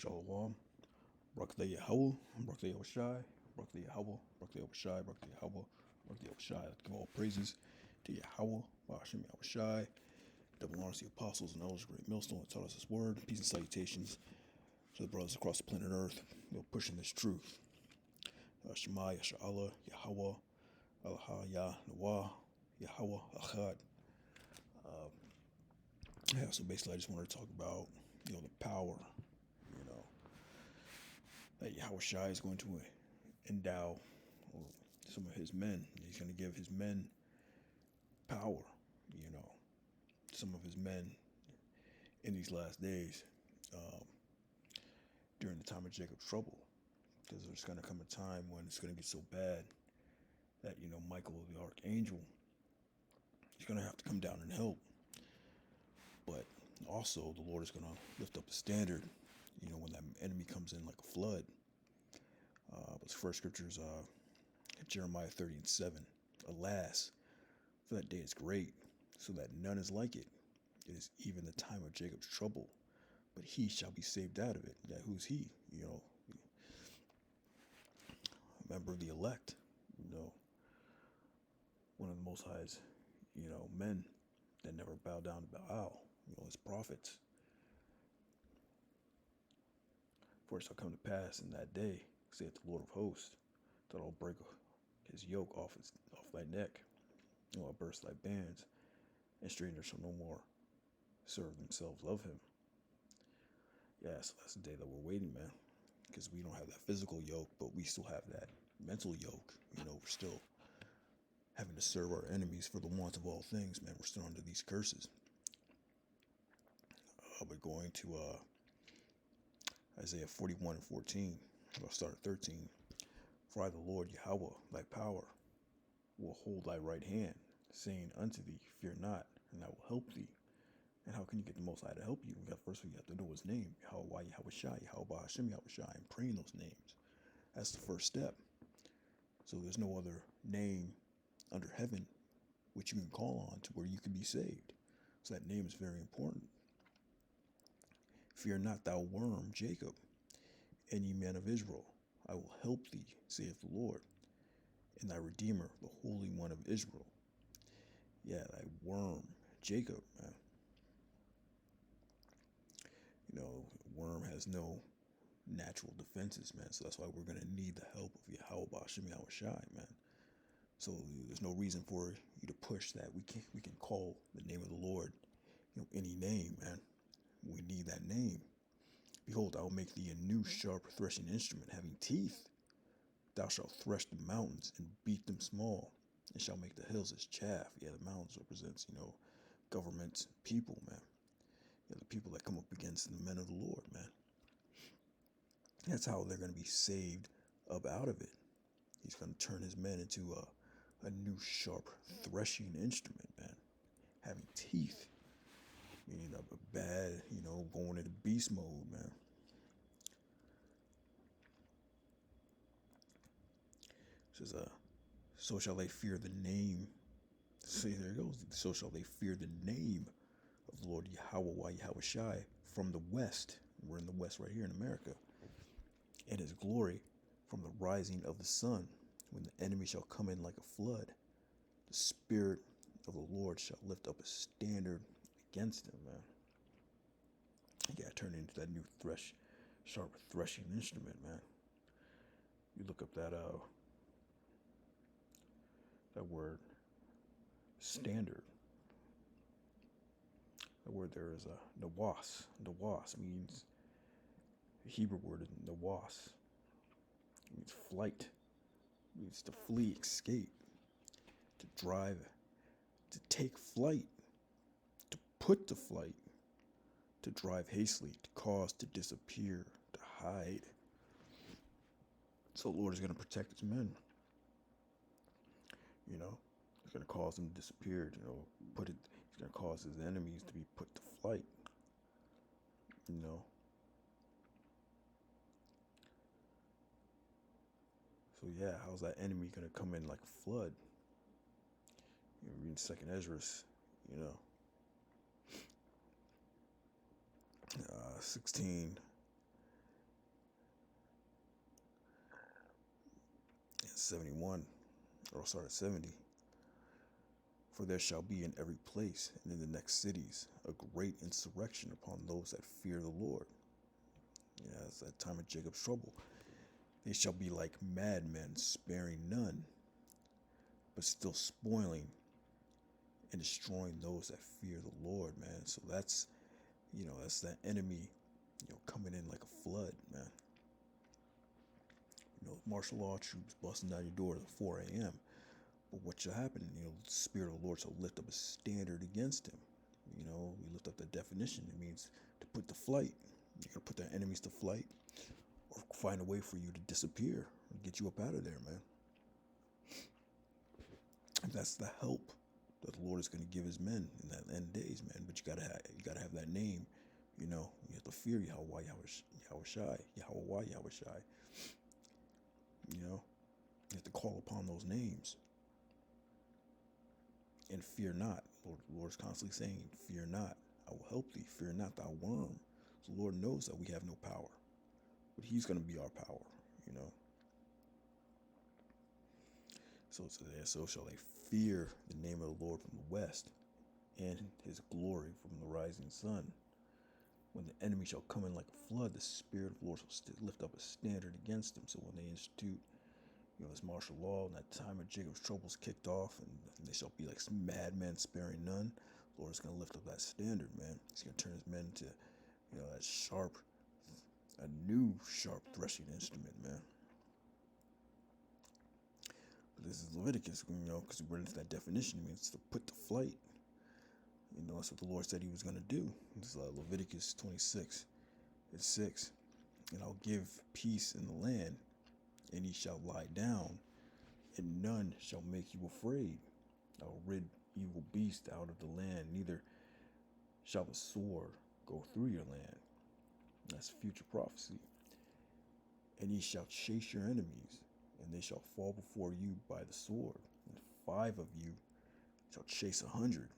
Shalom. Barak Yahweh, Barak Yahushai, Barak Yahweh, Barak Yahushai, Barak Yahweh, Barak Yahushai. Let's give all praises to Yahweh, Hashem Yahushai. Double honors the apostles and elders, great millstone that taught us His word. Peace and salutations to the brothers across the planet Earth, pushing this truth. Shema, Yasha'Allah, Yahweh, Allah, Yah, Nawah, Yahweh, Achad. So basically, I just wanted to talk about, the power, that Yahushua is going to endow some of His men. He's going to give His men power, some of His men in these last days, during the time of Jacob's trouble. Because there's going to come a time when it's going to get so bad that, Michael, the archangel, he's going to have to come down and help. But also, the Lord is going to lift up the standard, when that enemy comes in like a flood. But first scriptures, Jeremiah 30:7. Alas, for that day is great, so that none is like it. It is even the time of Jacob's trouble, but he shall be saved out of it. That who's he? A member of the elect. One of the Most High's, men that never bow down to Baal. His prophets. For it shall come to pass in that day, saith the Lord of hosts, that I'll break his yoke off thy neck, I'll burst thy bands, and strangers shall no more serve themselves of him. Yeah, so that's the day that we're waiting, man, because we don't have that physical yoke, but we still have that mental yoke. We're still having to serve our enemies for the want of all things, man. We're still under these curses. We're going to Isaiah 41:14. I'll start at 13. For I, the Lord Yahweh, thy power, will hold thy right hand, saying unto thee, fear not, and I will help thee. And how can you get the Most High to help you? First, you have to know His name, Yahweh, Yahushai, Yahweh, Hashem, Yahushai, and praying those names. That's the first step. So there's no other name under heaven which you can call on to where you can be saved. So that name is very important. Fear not, thou worm, Jacob, and ye men of Israel. I will help thee, saith the Lord, and thy Redeemer, the Holy One of Israel. Yeah, thy worm, Jacob, man. Worm has no natural defenses, man. So that's why we're going to need the help of Yahweh, Hashem, Yahushai, man. So there's no reason for you to push that. We can call the name of the Lord, any name, man. We need that name. Behold, I will make thee a new sharp threshing instrument, having teeth. Thou shalt thresh the mountains and beat them small, and shall make the hills as chaff. Yeah, the mountains represents, government, people, man. The people that come up against the men of the Lord, man. That's how they're going to be saved up out of it. He's going to turn His men into a new sharp threshing instrument, man. Having teeth. Meaning a bad, going into beast mode, man. It says, so shall they fear the name. See, there it goes. So shall they fear the name of the Lord Yahweh, Yahushai, from the west. We're in the west right here in America. And His glory from the rising of the sun, when the enemy shall come in like a flood. The Spirit of the Lord shall lift up a standard against him, man. You gotta turn into that new sharp threshing instrument, man. You look up that word, standard. The word there is nawas. Nawas means, the Hebrew word is nawas. It means flight. It means to flee, escape, to drive, to take flight, to put to flight, to drive hastily, to cause to disappear, to hide. So the Lord is going to protect His men. He's going to cause them to disappear. He's going to cause His enemies to be put to flight. So yeah, how's that enemy going to come in like a flood? Reading 2nd Ezra, 16. 71, or start at 70. For there shall be in every place and in the next cities a great insurrection upon those that fear the Lord. Yeah, it's that time of Jacob's trouble. They shall be like madmen, sparing none, but still spoiling and destroying those that fear the Lord, man. So that's, that's that enemy, coming in like a flood, man. Martial law troops busting down your door at 4 a.m. But what shall happen? The Spirit of the Lord shall lift up a standard against him. We lift up the definition. It means to put to flight. You're going to put their enemies to flight or find a way for you to disappear and get you up out of there, man. And that's the help that the Lord is going to give his men in that end days, man. But you gotta have that name. You have to fear Yahweh, Yahweh Shai, Yahweh Shai. You have to call upon those names. And fear not. The Lord's constantly saying, fear not. I will help thee. Fear not thou worm. So the Lord knows that we have no power. But he's going to be our power, So it says, so shall they fear the name of the Lord from the west, and his glory from the rising sun. When the enemy shall come in like a flood, the Spirit of the Lord shall lift up a standard against him. So when they institute this martial law, and that time of Jacob's troubles kicked off, and they shall be like some madmen, sparing none. The Lord is going to lift up that standard, man. He's going to turn his men to, that sharp, a new sharp threshing instrument, man. But this is Leviticus, because we're into that definition. It means to put to flight. That's what the Lord said he was going to do. This is Leviticus 26, it's 6. And I'll give peace in the land, and ye shall lie down, and none shall make you afraid. I will rid evil beasts out of the land, neither shall the sword go through your land. That's future prophecy. And ye shall chase your enemies, and they shall fall before you by the sword. And 5 of you shall chase 100,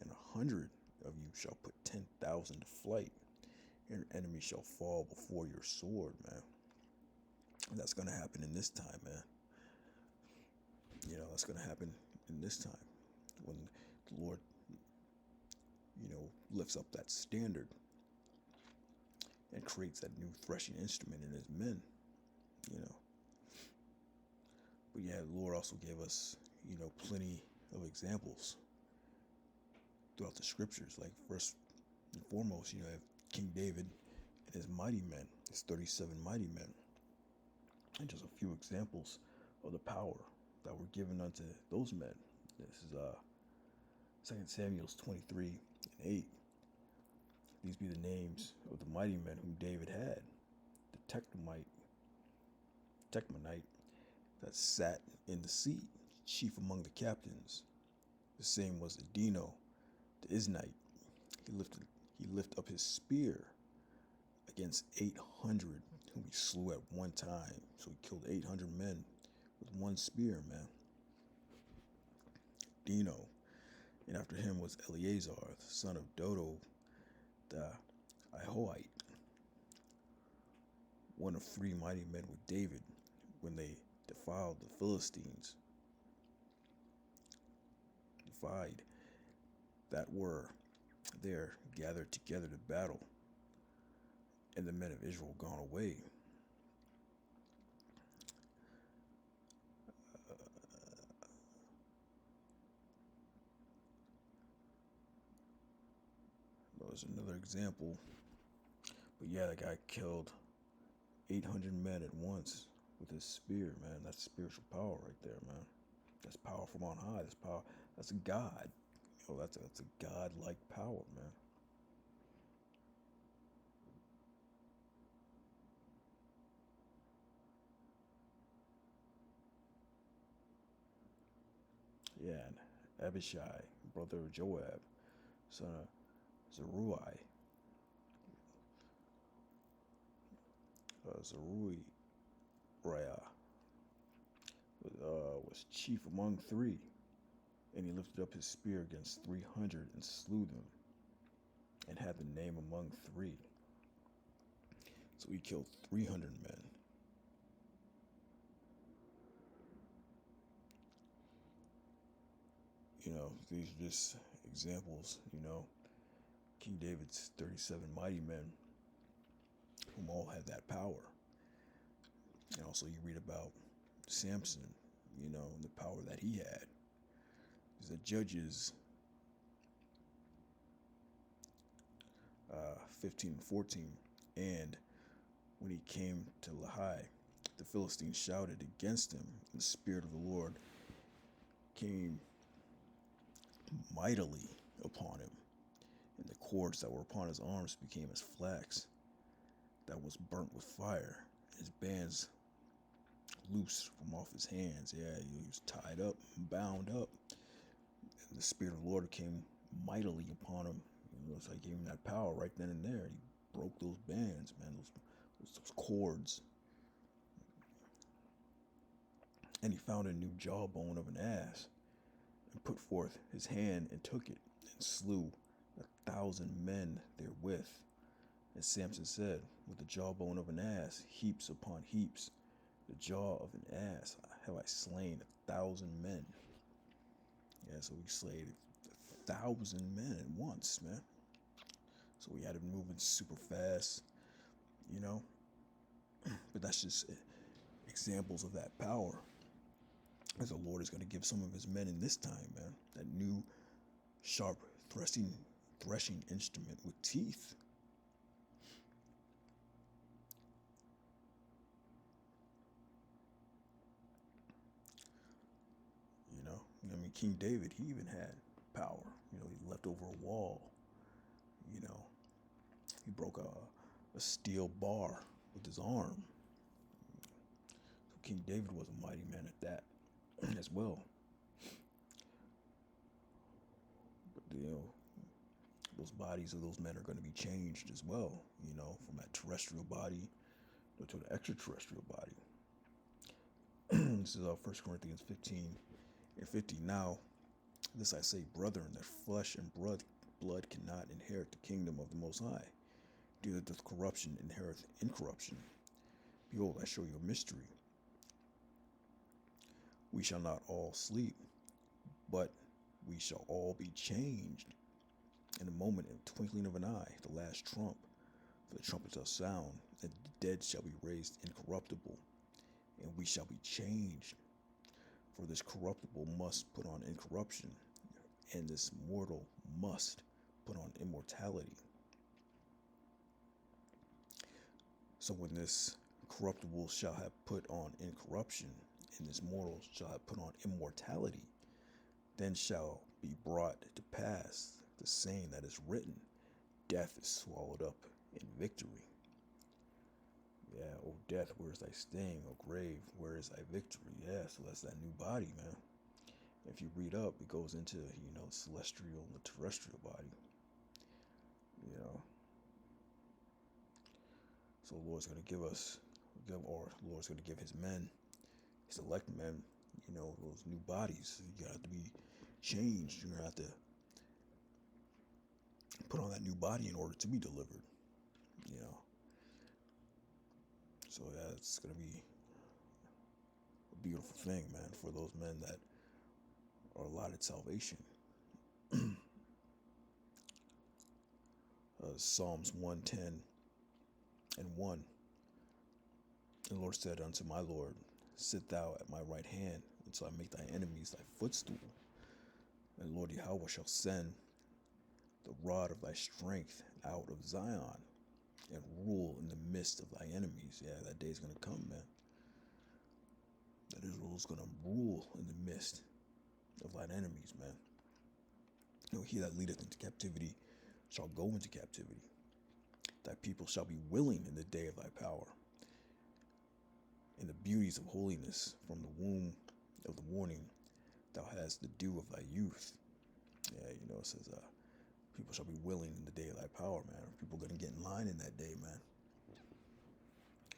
and 100 of you shall put 10,000 to flight. Your enemy shall fall before your sword, man. And that's going to happen in this time, man. That's going to happen in this time when the Lord, lifts up that standard and creates that new threshing instrument in his men, But yeah, the Lord also gave us, plenty of examples throughout the scriptures. Like first and foremost, you have King David and his mighty men, his 37 mighty men. And just a few examples of the power that were given unto those men. This is 2 Samuel 23 and 8. These be the names of the mighty men whom David had. The Techmanite that sat in the seat, chief among the captains. The same was Adino, the Iznite. He lifted up his spear against 800 whom he slew at one time. So he killed 800 men with one spear, man. Dino. And after him was Eleazar, the son of Dodo, the Ahoite, one of 3 mighty men with David when they defiled the Philistines. Defied that were there gathered together to battle, and the men of Israel gone away. There's another example. But yeah, that guy killed 800 men at once with his spear, man. That's spiritual power right there, man. That's power from on high. That's power. That's a God. That's a God-like power, man. Yeah, and Abishai, brother of Joab, son of Zeruiah, Zeruiah, was chief among 3, and he lifted up his spear against 300 and slew them, and had the name among 3. So he killed 300 men. these are just examples. King David's 37 mighty men, whom all had that power. And also, you read about Samson, and the power that he had. Is that Judges 15 and 14. And when he came to Lehi, the Philistines shouted against him. The Spirit of the Lord came mightily upon him, and the cords that were upon his arms became as flax that was burnt with fire. His bands loosed from off his hands. Yeah, he was tied up, bound up. And the Spirit of the Lord came mightily upon him. It's like gave him that power right then and there. He broke those bands, man, those cords. And he found a new jawbone of an ass, and put forth his hand and took it, and slew 1,000 men therewith. And Samson said, with the jawbone of an ass, heaps upon heaps, the jaw of an ass, have I slain 1,000 men. Yeah, so we slayed 1,000 men at once, man. So we had him moving super fast, But that's just examples of that power. As the Lord is going to give some of his men in this time, man, that new sharp threshing instrument with teeth. King David, he even had power. He leapt over a wall. He broke a steel bar with his arm. So King David was a mighty man at that as well. But those bodies of those men are going to be changed as well. From that terrestrial body to an extraterrestrial body. This is 1 Corinthians 15 and 50. Now, this I say, brethren, that flesh and blood cannot inherit the kingdom of the Most High. Neither doth corruption inherit incorruption. Behold, I show you a mystery. We shall not all sleep, but we shall all be changed in a moment, in the twinkling of an eye, the last trump. For the trumpet shall sound, and the dead shall be raised incorruptible, and we shall be changed. For this corruptible must put on incorruption, and this mortal must put on immortality. So when this corruptible shall have put on incorruption, and this mortal shall have put on immortality, then shall be brought to pass the saying that is written, death is swallowed up in victory. Yeah, O death, where is thy sting? O grave, where is thy victory? Yeah, so that's that new body, man. If you read up, it goes into, the celestial and the terrestrial body. So the Lord's going to give us, the Lord's going to give his men, his elect men, those new bodies. You got to be changed. You're going to have to put on that new body in order to be delivered. So yeah, it's going to be a beautiful thing, man, for those men that are allotted salvation. Psalms 110 and 1. And the Lord said unto my Lord, sit thou at my right hand until I make thy enemies thy footstool. And Lord Yahweh shall send the rod of thy strength out of Zion and rule in the midst of thy enemies. Yeah, that day's going to come, man. That Israel's going to rule in the midst of thine enemies, man. He that leadeth into captivity shall go into captivity. Thy people shall be willing in the day of thy power. In the beauties of holiness, from the womb of the morning, thou hast the dew of thy youth. Yeah, it says, people shall be willing in the day of thy power, man. People are going to get in line in that day, man.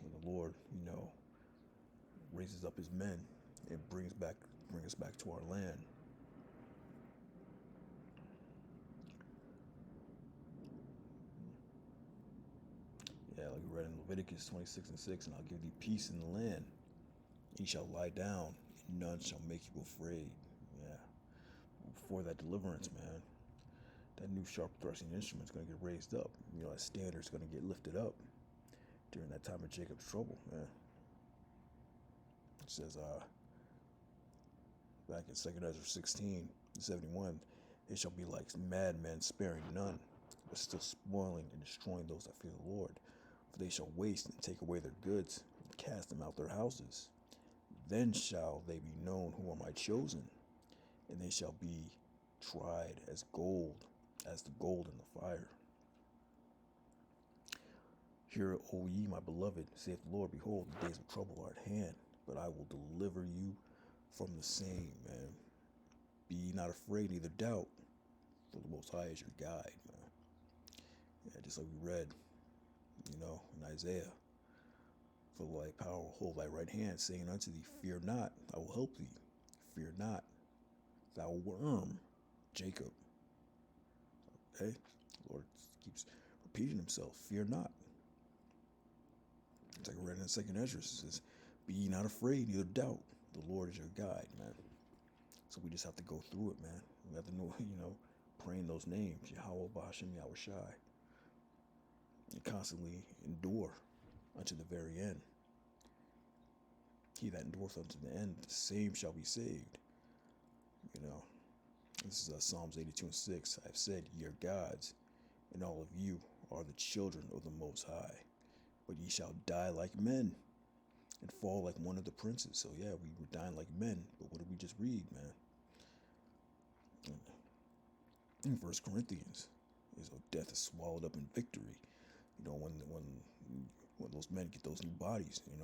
When the Lord, raises up his men and bring us back to our land. Yeah, like we read in Leviticus 26 and 6, and I'll give thee peace in the land. Ye shall lie down, and none shall make you afraid. Yeah. before that deliverance, man, that new sharp thrusting instrument is going to get raised up. That standard is going to get lifted up during that time of Jacob's trouble, man. It says, back in 2nd Ezra 16:71, they shall be like madmen, sparing none, but still spoiling and destroying those that fear the Lord. For they shall waste and take away their goods, and cast them out their houses. Then shall they be known who are my chosen, and they shall be tried as the gold in the fire. Hear, O ye my beloved, saith the Lord, behold, the days of trouble are at hand, but I will deliver you from the same, man. Be ye not afraid, neither doubt, for the Most High is your guide, man. Yeah, just like we read, in Isaiah, for thy power will hold thy right hand, saying unto thee, fear not, I will help thee. Fear not, thou worm, Jacob. Okay? The Lord keeps repeating himself, fear not. It's like we read in 2nd Ezra, it says, be ye not afraid, neither doubt, the Lord is your guide, man. So we just have to go through it, man. We have to know, praying those names, Yahweh, Ba'ashem, Yahweh Shai, and constantly endure unto the very end. He that endureth unto the end, the same shall be saved. This is Psalms 82:6. I have said, ye are gods, and all of you are the children of the Most High. But ye shall die like men, and fall like one of the princes. So yeah, we were dying like men, but what did we just read, man? In 1 Corinthians, death is swallowed up in victory. When those men get those new bodies, when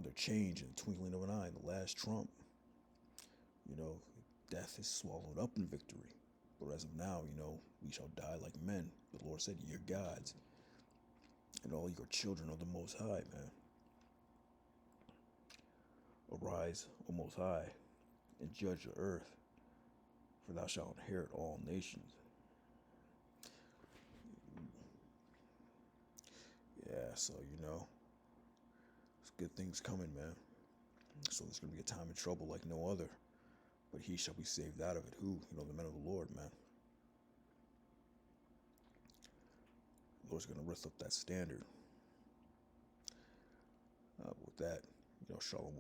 they're changed in the twinkling of an eye, in the last trump, death is swallowed up in victory. But as of now, we shall die like men. The Lord said, ye are gods, and all your children of the Most High, man. Arise, O Most High, and judge the earth, for thou shalt inherit all nations. Yeah, so, there's good things coming, man. So there's going to be a time of trouble like no other. But he shall be saved out of it. Who? The men of the Lord, man. The Lord's going to lift up that standard. With that, shalom.